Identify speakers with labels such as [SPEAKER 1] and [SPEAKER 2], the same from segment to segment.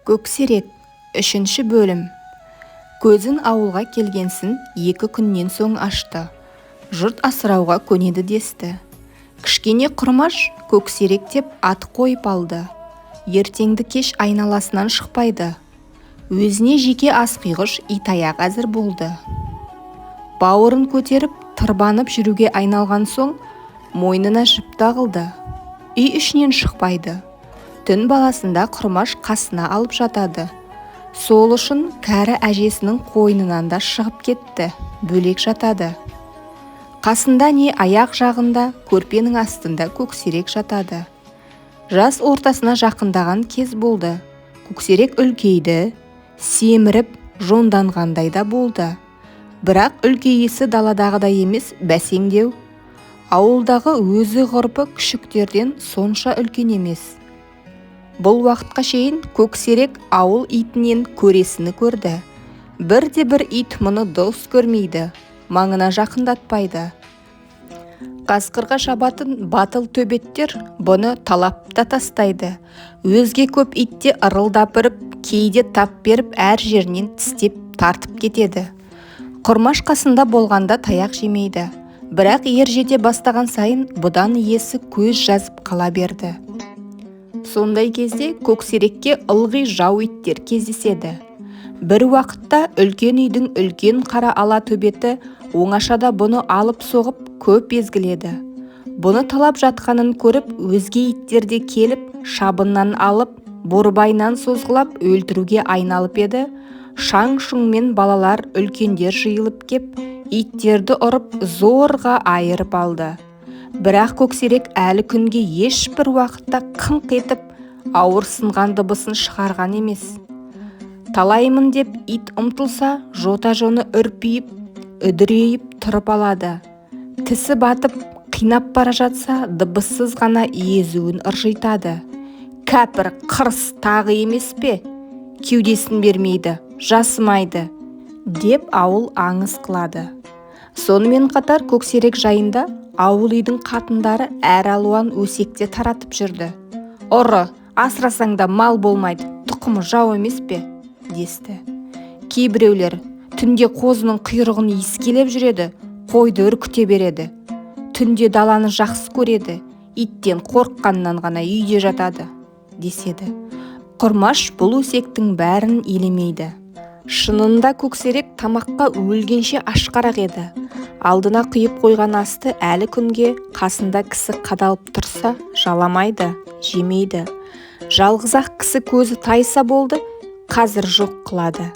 [SPEAKER 1] Көксерек, 3 бөлім. Көзін ауылға келгенсін 2 күннен соң ашты. Жұрт асырауға көнеді десті. Кішкене Құрмаш Көксерек деп ат қойып алды. Ертеңді кеш айналасынан шықпайды. Өзіне жеке асқиғыш итаяқ әзір болды. Бауырын көтеріп, тырбанып жүруге айналған соң, мойнына жіп тағылды. Үй ішінен шықпайды. Түн баласында Құрмаш қасына алып жатады. Сол үшін кәрі әжесінің қойнынан да шығып кетті, бөлек жатады. Қасында не аяқ жағында, көрпенің астында Көксерек жатады. Жас ортасына жақындаған кез болды. Көксерек үлкейді, семіріп, жонданғандай да болды. Бірақ үлкейесі даладағыдай емес, бәсеңдеу. Ауылдағы өзі ғұрпы күшіктерден сонша үлкен емес. Бұл уақытқа шейін Көксерек ауыл итінен көресіні көрді. Бірде-бір ит мұны дос көрмейді, маңына жақындатпайды. Қасқырға шабатын батыл төбеттер бұны талап та тастайды. Өзге көп итте ырылдап үріп, кейде тап беріп, әр жерінен тістеп тартып кетеді. Құрмаш қасында болғанда таяқ жемейді. Бірақ ер жете бастаған сайын бұдан иесі көз жазып қала берді. Сондай кезде Көксерекке ылғи жау иттер кездеседі. Бір уақытта үлкен үйдің үлкен қара ала төбеті оңашада бұны алып соғып көп езгіледі. Бұны талап жатқанын көріп, өзге иттер де келіп, шабыннан алып, борбайынан созғылап өлтіруге айналып еді. Шаң-шұңмен балалар, үлкендер жиылып кеп, иттерді ұрып, зорға айырып алды. Бірақ Көксерек әлі күнге ешбір уақытта қыңқ етіп, ауыр сынған дыбысын шығарған емес. Талаймын деп ит ұмтылса, жота-жоны үрпиіп, үдірейіп тұрып алады. Тісі батып, қинап бара жатса, дыбыссыз ғана езуін ыржитады. Кәпір қырыс тағы емес пе? Кеудесін бермейді, жасымайды, деп ауыл аңыз қылады. Сонымен қатар Көксерек жайында ауыл үйдің қатындары әр алуан өсекте таратып жүрді. Ұры, асырасаң да мал болмайды, тұқымы жау емес пе? Десті. Кейбіреулер түнде қозының құйрығын иіскелеп жүреді, қойды үркіте береді. Түнде даланы жақсы көреді, иттен қорыққаннан ғана үйде жатады, деседі. Құрмаш бұл өсектің бәрін елемейді. Шынында Көксерек тамаққа өлгенше ашқарақ еді. Алдына құйып қойған асты әлі күнге қасында кісі қадалып тұрса, жаламайды, жемейді. Жалғыз-ақ кісі көзі тайса болды, қазір жоқ қылады.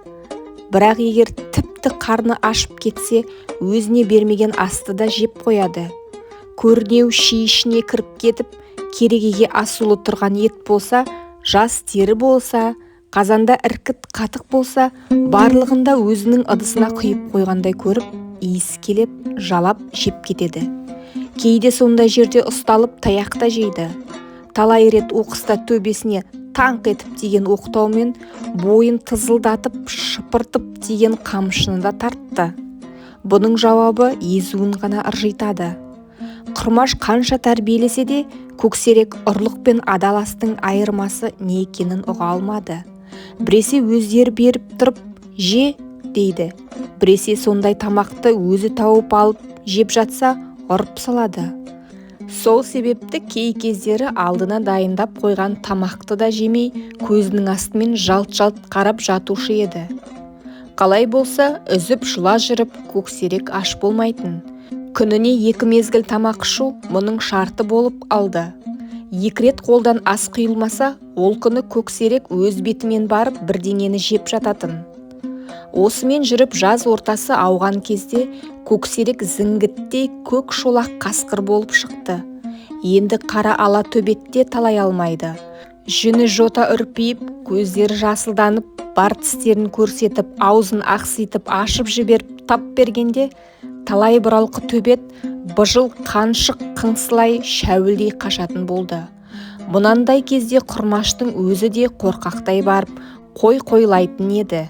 [SPEAKER 1] Бірақ егер тіпті қарны ашып кетсе, өзіне бермеген асты да жеп қояды. Көрнеу ши ішіне кіріп кетіп, керегеге асулы тұрған ет болса, жас тері болса, қазанда іркіт қатық болса, барлығында өзінің ыдысына құйып қойғандай көріп, иіскелеп, жалап жеп кетеді. Кейде сондай жерде ұсталып таяқта жейді. Талай рет оқыста төбесіне таңқ етіп тиген оқтаумен бойын тызылдатып, шыпыртып тиген қамшыны да тартты. Бұның жауабы езуін ғана ыржитады. Құрмаш қанша тәрбиелесе де, Көксерек ұрлық пен адаластың айырмасы не екенін ұға алмады. Біресе өздері беріп тұрып, же, дейді. Біресе сондай тамақты өзі тауып алып, жеп жатса, ұрып салады. Сол себепті кей кездері алдына дайындап қойған тамақты да жемей, көзінің астымен жалт-жалт қарап жатушы еді. Қалай болса, үзіп жыла жүріп, Көксерек аш болмайтын. Күніне 2 мезгіл тамақ ішу мұның шарты болып алды. 2 рет қолдан ас құйылмаса, ол күні Көксерек өз бетімен барып бірдеңені жеп жататын. Осымен жүріп жаз ортасы ауған кезде Көксерек зіңгіттей көк шолақ қасқыр болып шықты. Енді қара ала төбетте талай алмайды. Жүні жота үрпиіп, көздері жасылданып, бар тістерін көрсетіп, аузын ақситып, ашып жіберіп тап бергенде, талай бұралқы төбет бұжыл қаншық қыңсылай шәуілдей қашатын болды. Мұнандай кезде Құрмаштың өзі де қорқақтай барып, қойлайтын еді.